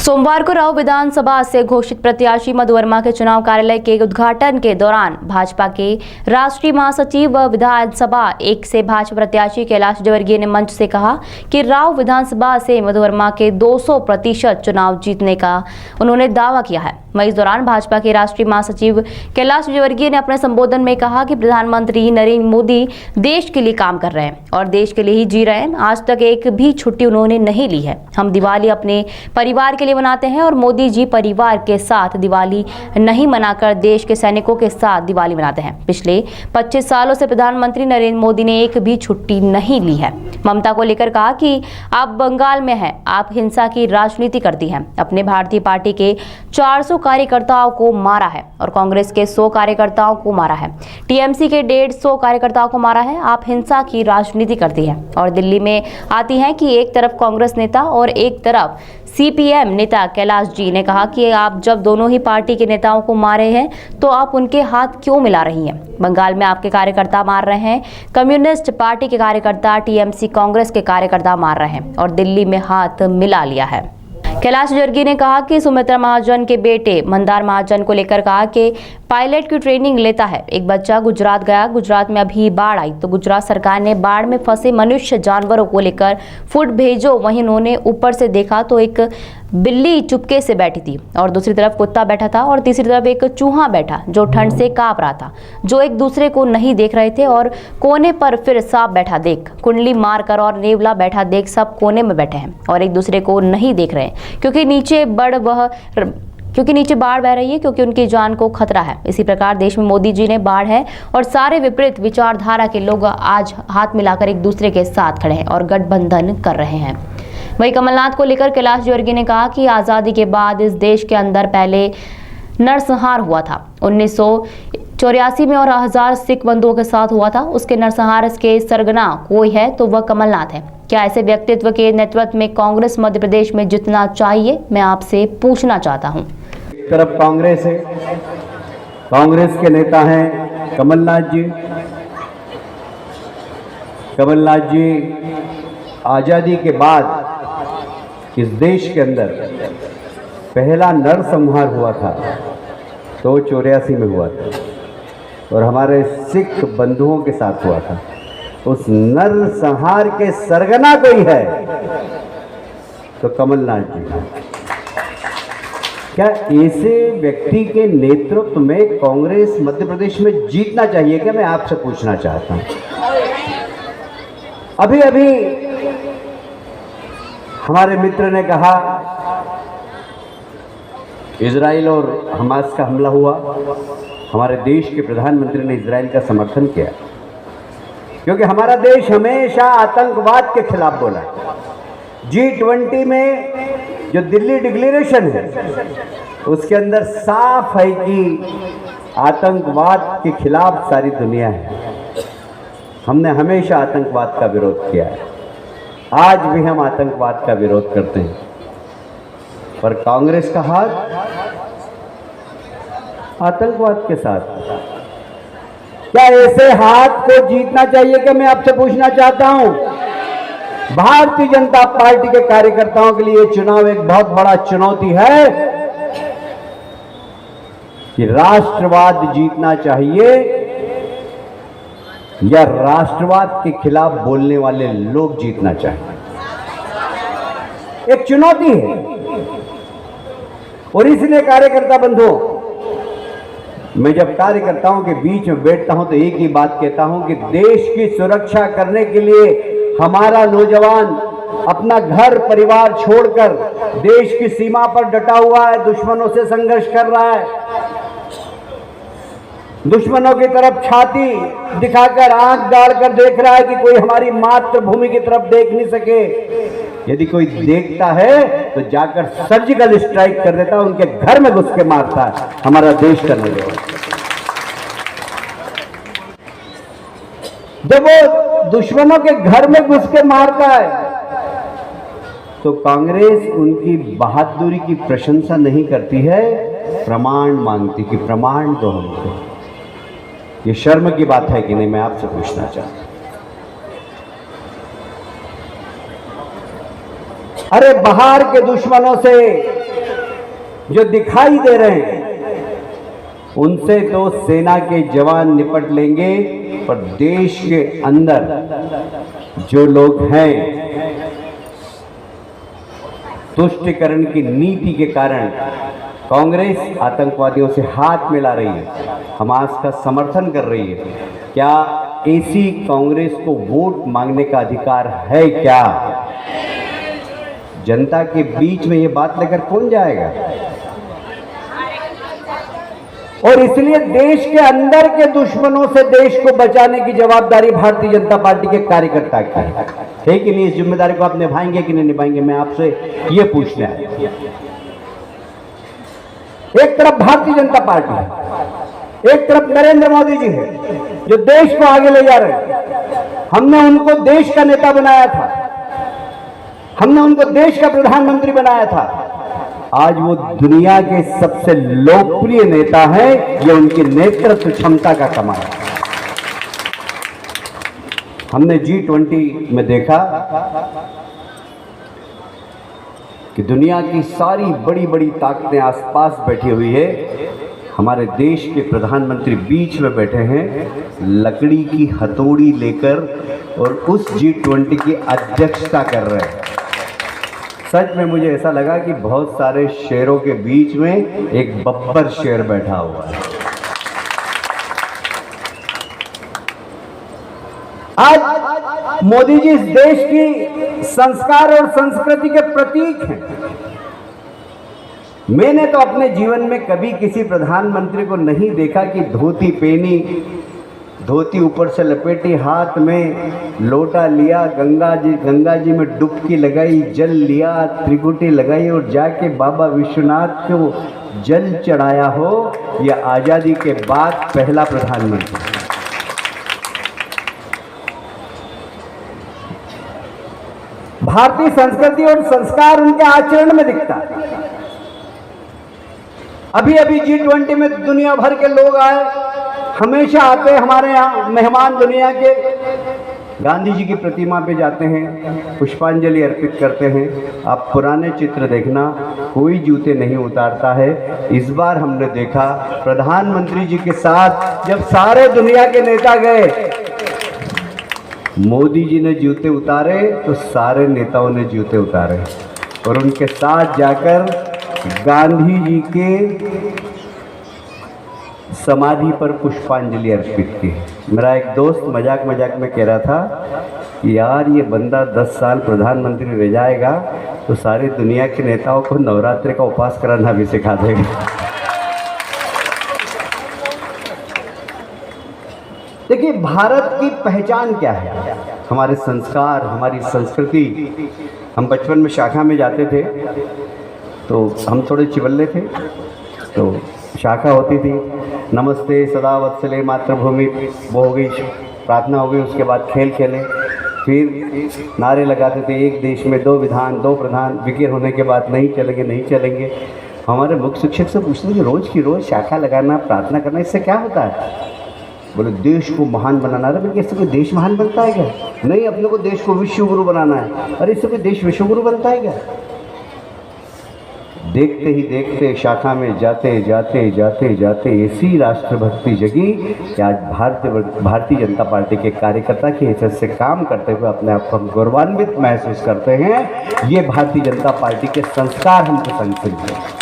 सोमवार को राव विधानसभा से घोषित प्रत्याशी मधु वर्मा के चुनाव कार्यालय के उद्घाटन के दौरान भाजपा के राष्ट्रीय महासचिव व विधानसभा एक से भाजपा प्रत्याशी कैलाश विजयवर्गीय ने मंच से कहा कि राव विधानसभा से मधु वर्मा के 200% चुनाव जीतने का उन्होंने दावा किया है। वहीं इस दौरान भाजपा के राष्ट्रीय महासचिव कैलाश विजयवर्गीय ने अपने संबोधन में कहा कि प्रधानमंत्री नरेंद्र मोदी देश के लिए काम कर रहे हैं और देश के लिए ही जी रहे हैं। आज तक एक भी छुट्टी उन्होंने नहीं ली है। हम दिवाली अपने परिवार के लिए मनाते हैं और मोदी जी परिवार के साथ दिवाली नहीं मनाकर देश के सैनिकों के साथ दिवाली मनाते हैं। पिछले 25 सालों से प्रधानमंत्री नरेंद्र मोदी ने एक भी छुट्टी नहीं ली है। ममता को लेकर कहा कि आप बंगाल में हैं, आप हिंसा की राजनीति करती हैं। अपने भारतीय पार्टी के 400 कार्यकर्ताओं को मारा है और कांग्रेस के 100 कार्यकर्ताओं को मारा है। टीएमसी के 150 कार्यकर्ताओं को मारा है। आप हिंसा की राजनीति करती हैं और दिल्ली में आती हैं कि एक तरफ कांग्रेस नेता और एक तरफ सीपीएम नेता कैलाश जी ने कहा कि आप जब दोनों ही पार्टी के नेताओं को मारे हैं तो आप उनके हाथ क्यों मिला रही हैं। बंगाल में आपके कार्यकर्ता मार रहे हैं, कम्युनिस्ट पार्टी के कार्यकर्ता टीएमसी कांग्रेस के कार्यकर्ता मार रहे हैं और दिल्ली में हाथ मिला लिया है। कैलाश विजयवर्गीय ने कहा कि सुमित्रा महाजन के बेटे मंदार महाजन को लेकर कहा कि पायलट की ट्रेनिंग लेता है। एक बच्चा गुजरात गया, गुजरात में अभी बाढ़ आई तो गुजरात सरकार ने बाढ़ में फंसे मनुष्य जानवरों को लेकर फूड भेजो। वहीं उन्होंने ऊपर से देखा तो एक बिल्ली चुपके से बैठी थी और दूसरी तरफ कुत्ता बैठा था और तीसरी तरफ एक चूहा बैठा जो ठंड से कांप रहा था, जो एक दूसरे को नहीं देख रहे थे। और कोने पर फिर सांप बैठा देख, कुंडली मारकर और नेवला बैठा देख, सब कोने में बैठे हैं और एक दूसरे को नहीं देख रहे क्योंकि नीचे बाढ़ बह रही है, क्योंकि उनकी जान को खतरा है। इसी प्रकार देश में मोदी जी ने बाढ़ है और सारे विपरीत विचारधारा के लोग आज हाथ मिलाकर एक दूसरे के साथ खड़े हैं और गठबंधन कर रहे हैं। वहीं कमलनाथ को लेकर कैलाश विजयवर्गीय ने कहा कि आज़ादी के बाद इस देश के अंदर पहले नरसंहार हुआ था 1984 में और 1000 सिख बंधुओं के साथ हुआ था। उसके नरसंहार के सरगना कोई है तो वह कमलनाथ है। क्या ऐसे व्यक्तित्व के नेतृत्व में कांग्रेस मध्य प्रदेश में जितना चाहिए, मैं आपसे पूछना चाहता हूं। एक तरफ कांग्रेस है, कांग्रेस के नेता हैं कमलनाथ जी। कमलनाथ जी आजादी के बाद इस देश के अंदर पहला नरसंहार हुआ था तो 84 में हुआ था और हमारे सिख बंधुओं के साथ हुआ था। उस नरसंहार के सरगना कोई है तो कमलनाथ जी। क्या ऐसे व्यक्ति के नेतृत्व में कांग्रेस मध्य प्रदेश में जीतना चाहिए क्या, मैं आपसे पूछना चाहता हूं। अभी अभी हमारे मित्र ने कहा इजराइल और हमास का हमला हुआ, हमारे देश के प्रधानमंत्री ने इजराइल का समर्थन किया क्योंकि हमारा देश हमेशा आतंकवाद के खिलाफ बोला। G20 में जो दिल्ली डिक्लेरेशन है उसके अंदर साफ है कि आतंकवाद के खिलाफ सारी दुनिया है। हमने हमेशा आतंकवाद का विरोध किया है, आज भी हम आतंकवाद का विरोध करते हैं। पर कांग्रेस का हाथ आतंकवाद के साथ। क्या ऐसे हाथ को जीतना चाहिए कि मैं आपसे पूछना चाहता हूं। भारतीय जनता पार्टी के कार्यकर्ताओं के लिए चुनाव एक बहुत बड़ा चुनौती है कि राष्ट्रवाद जीतना चाहिए या राष्ट्रवाद के खिलाफ बोलने वाले लोग जीतना चाहिए। एक चुनौती है और इसलिए कार्यकर्ता बंधुओं, मैं जब कार्यकर्ताओं के बीच में बैठता हूं तो एक ही बात कहता हूं कि देश की सुरक्षा करने के लिए हमारा नौजवान अपना घर परिवार छोड़कर देश की सीमा पर डटा हुआ है, दुश्मनों से संघर्ष कर रहा है। दुश्मनों की तरफ छाती दिखाकर आंख गाड़कर देख रहा है कि कोई हमारी मातृभूमि की तरफ देख नहीं सके। यदि कोई देखता है तो जाकर सर्जिकल स्ट्राइक कर देता है, उनके घर में घुस के मारता है। हमारा देश का नौजवान जब वो दुश्मनों के घर में घुस के मारता है तो कांग्रेस उनकी बहादुरी की प्रशंसा नहीं करती है, प्रमाण मांगती कि प्रमाण दो हमको। ये शर्म की बात है कि नहीं, मैं आपसे पूछना चाहता हूं। अरे बाहर के दुश्मनों से जो दिखाई दे रहे हैं उनसे तो सेना के जवान निपट लेंगे, पर देश के अंदर जो लोग हैं तुष्टिकरण की नीति के कारण कांग्रेस आतंकवादियों से हाथ मिला रही है, हमास का समर्थन कर रही है। क्या ऐसी कांग्रेस को वोट मांगने का अधिकार है क्या? जनता के बीच में ये बात लेकर कौन जाएगा? और इसलिए देश के अंदर के दुश्मनों से देश को बचाने की जवाबदारी भारतीय जनता पार्टी के कार्यकर्ता की है कि नहीं? इस जिम्मेदारी को आप निभाएंगे कि नहीं निभाएंगे, मैं आपसे ये पूछना है। एक तरफ भारतीय जनता पार्टी है, एक तरफ नरेंद्र मोदी जी है जो देश को आगे ले जा रहे हैं। हमने उनको देश का नेता बनाया था, हमने उनको देश का प्रधानमंत्री बनाया था। आज वो दुनिया के सबसे लोकप्रिय नेता हैं, ये उनकी नेतृत्व क्षमता का कमाल है। हमने G20 में देखा कि दुनिया की सारी बड़ी बड़ी ताकतें आसपास बैठी हुई है, हमारे देश के प्रधानमंत्री बीच में बैठे हैं लकड़ी की हथौड़ी लेकर और उस G20 की अध्यक्षता कर रहे हैं। सच में मुझे ऐसा लगा कि बहुत सारे शेरों के बीच में एक बब्बर शेर बैठा हुआ है। आज मोदी जी इस देश की संस्कार और संस्कृति के प्रतीक हैं। मैंने तो अपने जीवन में कभी किसी प्रधानमंत्री को नहीं देखा कि धोती पहनी, धोती ऊपर से लपेटी, हाथ में लोटा लिया, गंगा जी में डुबकी लगाई, जल लिया, त्रिकुटी लगाई और जाके बाबा विश्वनाथ को जल चढ़ाया हो। यह आज़ादी के बाद पहला प्रधानमंत्री। भारतीय संस्कृति और संस्कार उनके आचरण में दिखता है। अभी अभी G20 में दुनिया भर के लोग आए, हमेशा आते हैं हमारे यहाँ मेहमान दुनिया के। गांधी जी की प्रतिमा पे जाते हैं, पुष्पांजलि अर्पित करते हैं। आप पुराने चित्र देखना, कोई जूते नहीं उतारता है। इस बार हमने देखा प्रधानमंत्री जी के साथ जब सारे दुनिया के नेता गए, मोदी जी ने जूते उतारे तो सारे नेताओं ने जूते उतारे और उनके साथ जाकर गांधी जी के समाधि पर पुष्पांजलि अर्पित की। मेरा एक दोस्त मजाक में कह रहा था कि यार ये बंदा 10 साल प्रधानमंत्री रह जाएगा तो सारी दुनिया के नेताओं को नवरात्रि का उपवास करना भी सिखा देगा। देखिए, भारत की पहचान क्या है? हमारे संस्कार, हमारी संस्कृति। हम बचपन में शाखा में जाते थे तो हम थोड़े चिवल्ले थे, तो शाखा होती थी, नमस्ते सदा वत्सले मातृभूमि, वो हो गई, प्रार्थना हो गई, उसके बाद खेल खेले, फिर नारे लगाते थे एक देश में 2 विधान 2 प्रधान, विकेट होने के बाद नहीं चलेंगे। हमारे मुख्य शिक्षक से पूछते थे रोज़ की रोज़ शाखा लगाना, प्रार्थना करना, इससे क्या होता है? बोले देश को महान बनाना। अरे भाई, इससे कोई देश महान बनता है क्या? नहीं, अपने को देश को विश्व गुरु बनाना है। अरे इससे कोई देश विश्व गुरु बनता है क्या? देखते ही देखते शाखा में जाते ऐसी राष्ट्रभक्ति जगी कि आज भारतीय जनता पार्टी के कार्यकर्ता की हैसियत से काम करते हुए अपने आप को हम गौरवान्वित महसूस करते हैं। ये भारतीय जनता पार्टी के संस्कार हमको संस्कृत है।